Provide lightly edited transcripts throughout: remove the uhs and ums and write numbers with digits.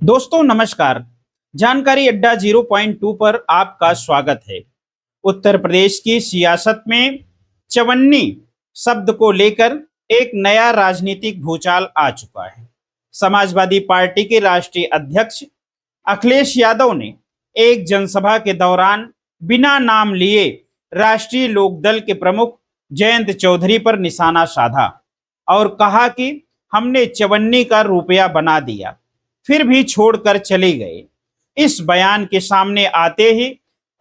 दोस्तों नमस्कार। जानकारी अड्डा 0.2 पर आपका स्वागत है। उत्तर प्रदेश की सियासत में चवन्नी शब्द को लेकर एक नया राजनीतिक भूचाल आ चुका है। समाजवादी पार्टी के राष्ट्रीय अध्यक्ष अखिलेश यादव ने एक जनसभा के दौरान बिना नाम लिए राष्ट्रीय लोकदल के प्रमुख जयंत चौधरी पर निशाना साधा और कहा कि हमने चवन्नी का रुपया बना दिया, फिर भी छोड़कर चले गए। इस बयान के सामने आते ही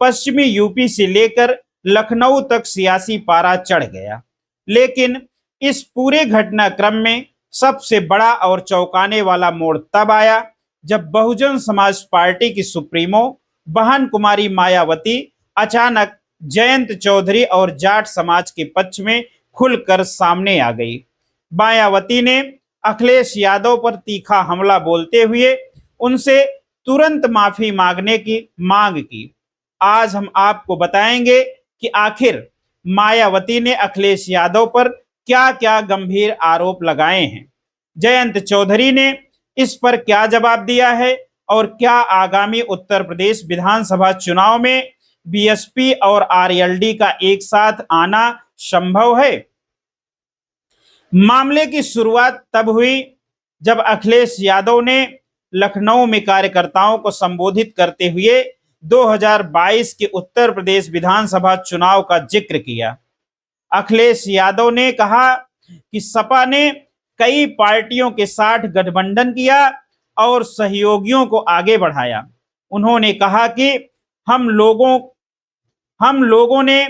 पश्चिमी यूपी से लेकर लखनऊ तक सियासी पारा चढ़ गया। लेकिन इस पूरे घटनाक्रम में सबसे बड़ा और चौंकाने वाला मोड़ तब आया जब बहुजन समाज पार्टी की सुप्रीमो बहन कुमारी मायावती अचानक जयंत चौधरी और जाट समाज के पक्ष में खुलकर सामने आ गई। मायावती ने अखिलेश यादव पर तीखा हमला बोलते हुए उनसे तुरंत माफी मांगने की मांग की। आज हम आपको बताएंगे कि आखिर मायावती ने अखिलेश यादव पर क्या क्या गंभीर आरोप लगाए हैं, जयंत चौधरी ने इस पर क्या जवाब दिया है और क्या आगामी उत्तर प्रदेश विधानसभा चुनाव में बीएसपी और आरएलडी का एक साथ आना संभव है। मामले की शुरुआत तब हुई जब अखिलेश यादव ने लखनऊ में कार्यकर्ताओं को संबोधित करते हुए 2022 के उत्तर प्रदेश विधानसभा चुनाव का जिक्र किया। अखिलेश यादव ने कहा कि सपा ने कई पार्टियों के साथ गठबंधन किया और सहयोगियों को आगे बढ़ाया। उन्होंने कहा कि हम लोगों ने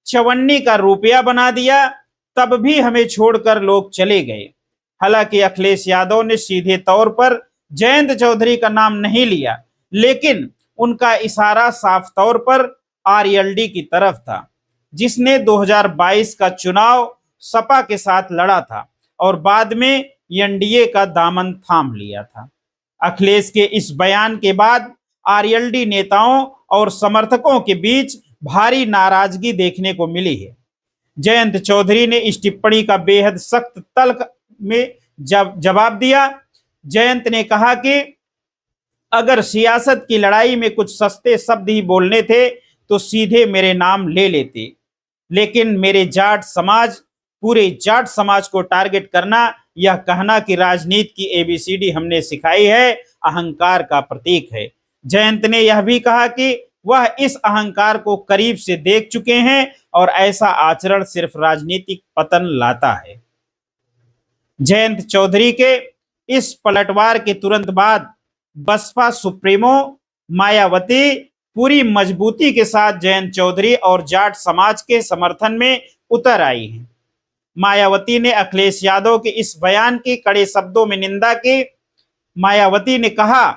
चवन्नी का रुपया बना दिया, तब भी हमें छोड़कर लोग चले गए। हालांकि अखिलेश यादव ने सीधे तौर पर जयंत चौधरी का नाम नहीं लिया, लेकिन उनका इशारा साफ तौर पर आरएलडी की तरफ था, जिसने 2022 का चुनाव सपा के साथ लड़ा था और बाद में एनडीए का दामन थाम लिया था। अखिलेश के इस बयान के बाद आरएलडी नेताओं और समर्थकों के बीच भारी नाराजगी देखने को मिली है। जयंत चौधरी ने इस टिप्पणी का बेहद सख्त तल्ख में जवाब दिया। जयंत ने कहा कि अगर सियासत की लड़ाई में कुछ सस्ते शब्द ही बोलने थे तो सीधे मेरे नाम ले लेते, लेकिन पूरे जाट समाज को टारगेट करना, यह कहना कि राजनीति की एबीसीडी हमने सिखाई है, अहंकार का प्रतीक है। जयंत ने यह भी कहा कि वह इस अहंकार को करीब से देख चुके हैं और ऐसा आचरण सिर्फ राजनीतिक पतन लाता है। जयंत चौधरी के इस पलटवार के तुरंत बाद बसपा सुप्रीमो मायावती पूरी मजबूती के साथ जयंत चौधरी और जाट समाज के समर्थन में उतर आई हैं। मायावती ने अखिलेश यादव के इस बयान की कड़े शब्दों में निंदा की। मायावती ने कहा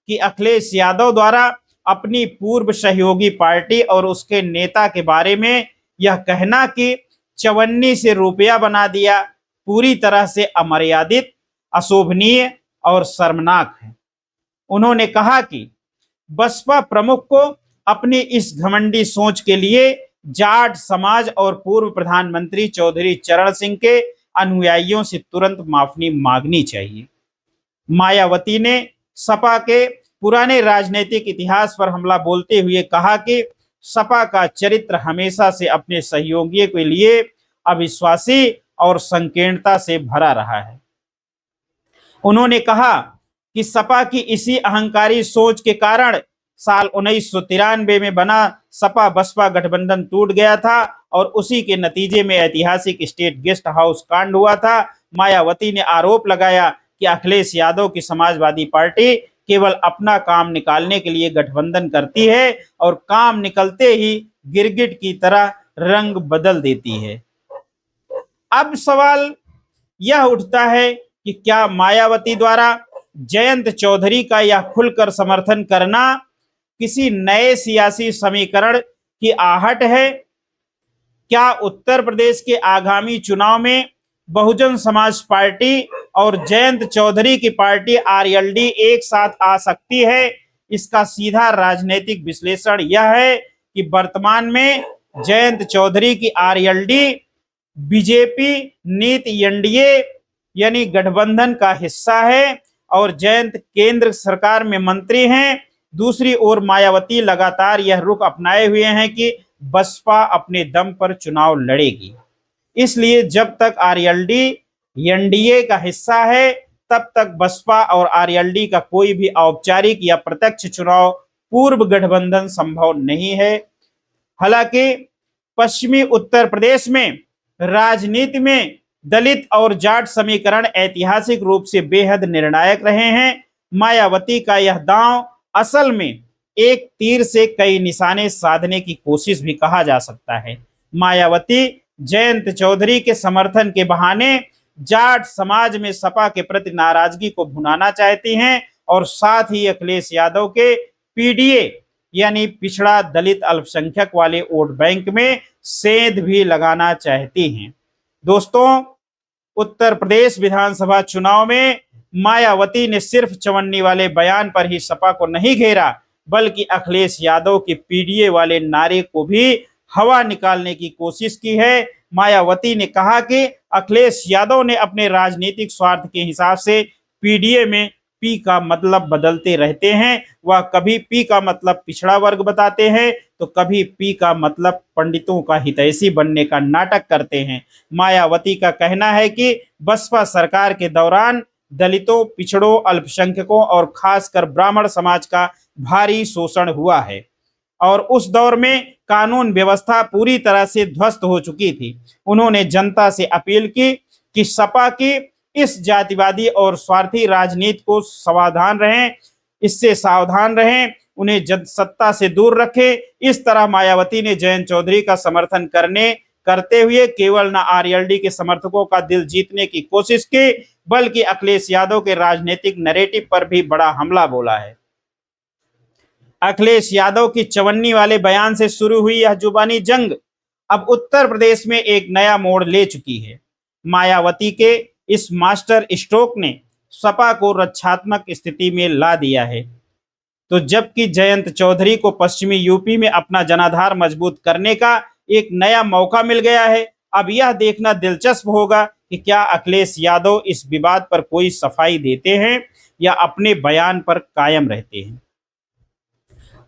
कि अखिलेश यादव द्वारा अपनी पूर्व सहयोगी पार्टी और उसके नेता के बारे में यह कहना कि चवन्नी से रुपया बना दिया पूरी तरह से अमर्यादित, अशोभनीय और शर्मनाक है। उन्होंने कहा कि बसपा प्रमुख को अपनी इस घमंडी सोच के लिए जाट समाज और पूर्व प्रधानमंत्री चौधरी चरण सिंह के अनुयायियों से तुरंत माफी मांगनी चाहिए। मायावती ने सपा के पुराने राजनीतिक इतिहास पर हमला बोलते हुए कहा कि सपा का चरित्र हमेशा से अपने सहयोगियों के लिए अविश्वासी और संकीर्णता से भरा रहा है। उन्होंने कहा कि सपा की इसी अहंकारी सोच के कारण साल 1993 में बना सपा बसपा गठबंधन टूट गया था और उसी के नतीजे में ऐतिहासिक स्टेट गेस्ट हाउस कांड हुआ था। मायावती ने आरोप लगाया कि अखिलेश यादव की समाजवादी पार्टी केवल अपना काम निकालने के लिए गठबंधन करती है और काम निकलते ही गिरगिट की तरह रंग बदल देती है। अब सवाल यह उठता है कि क्या मायावती द्वारा जयंत चौधरी का यह खुलकर समर्थन करना किसी नए सियासी समीकरण की आहट है? क्या उत्तर प्रदेश के आगामी चुनाव में बहुजन समाज पार्टी और जयंत चौधरी की पार्टी आरएलडी एक साथ आ सकती है? इसका सीधा राजनीतिक विश्लेषण यह है कि वर्तमान में जयंत चौधरी की आरएलडी बीजेपी नीति एनडीए यानी गठबंधन का हिस्सा है और जयंत केंद्र सरकार में मंत्री हैं। दूसरी ओर मायावती लगातार यह रुख अपनाए हुए हैं कि बसपा अपने दम पर चुनाव लड़ेगी। इसलिए जब तक आरएलडी एनडीए का हिस्सा है तब तक बसपा और आरएलडी का कोई भी औपचारिक या प्रत्यक्ष चुनाव पूर्व गठबंधन संभव नहीं है। हालांकि पश्चिमी उत्तर प्रदेश में राजनीति में दलित और जाट समीकरण ऐतिहासिक रूप से बेहद निर्णायक रहे हैं। मायावती का यह दांव असल में एक तीर से कई निशाने साधने की कोशिश भी कहा जा सकता है। मायावती जयंत चौधरी के समर्थन के बहाने जाट समाज में सपा के प्रति नाराजगी को भुनाना चाहती हैं और साथ ही अखिलेश यादव के पीडीए यानी पिछड़ा दलित अल्पसंख्यक वाले वोट बैंक में सेंध भी लगाना चाहती हैं। दोस्तों, उत्तर प्रदेश विधानसभा चुनाव में मायावती ने सिर्फ चवन्नी वाले बयान पर ही सपा को नहीं घेरा, बल्कि अखिलेश यादव के पीडीए वाले नारे को भी हवा निकालने की कोशिश की है। मायावती ने कहा कि अखिलेश यादव ने अपने राजनीतिक स्वार्थ के हिसाब से पीडीए में पी का मतलब बदलते रहते हैं। वह कभी पी का मतलब पिछड़ा वर्ग बताते हैं तो कभी पी का मतलब पंडितों का हितैषी बनने का नाटक करते हैं। मायावती का कहना है कि बसपा सरकार के दौरान दलितों, पिछड़ों, अल्पसंख्यकों और खासकर ब्राह्मण समाज का भारी शोषण हुआ है और उस दौर में कानून व्यवस्था पूरी तरह से ध्वस्त हो चुकी थी। उन्होंने जनता से अपील की कि सपा की इस जातिवादी और स्वार्थी राजनीति को इससे सावधान रहें, उन्हें सत्ता से दूर रखें। इस तरह मायावती ने जयंत चौधरी का समर्थन करते हुए केवल न आरएलडी के समर्थकों का दिल जीतने की कोशिश की, बल्कि अखिलेश यादव के राजनीतिक नैरेटिव पर भी बड़ा हमला बोला है। अखिलेश यादव की चवन्नी वाले बयान से शुरू हुई यह जुबानी जंग अब उत्तर प्रदेश में एक नया मोड़ ले चुकी है। मायावती के इस मास्टर स्ट्रोक ने सपा को रक्षात्मक स्थिति में ला दिया है, तो जबकि जयंत चौधरी को पश्चिमी यूपी में अपना जनाधार मजबूत करने का एक नया मौका मिल गया है। अब यह देखना दिलचस्प होगा कि क्या अखिलेश यादव इस विवाद पर कोई सफाई देते हैं या अपने बयान पर कायम रहते हैं।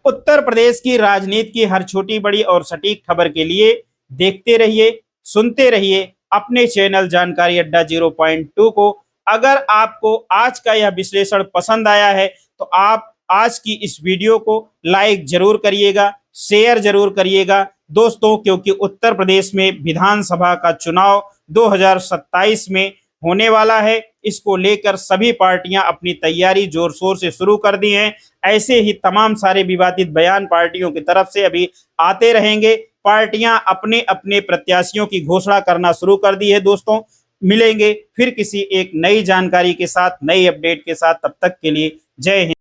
उत्तर प्रदेश की राजनीति की हर छोटी बड़ी और सटीक खबर के लिए देखते रहिए, सुनते रहिए अपने चैनल जानकारी अड्डा 0.2 को। अगर आपको आज का यह विश्लेषण पसंद आया है तो आप आज की इस वीडियो को लाइक जरूर करिएगा, शेयर जरूर करिएगा दोस्तों, क्योंकि उत्तर प्रदेश में विधानसभा का चुनाव 2027 में होने वाला है। इसको लेकर सभी पार्टियां अपनी तैयारी जोर शोर से शुरू कर दी हैं। ऐसे ही तमाम सारे विवादित बयान पार्टियों की तरफ से अभी आते रहेंगे। पार्टियां अपने अपने प्रत्याशियों की घोषणा करना शुरू कर दी है। दोस्तों, मिलेंगे फिर किसी एक नई जानकारी के साथ, नई अपडेट के साथ। तब तक के लिए जय हिंद।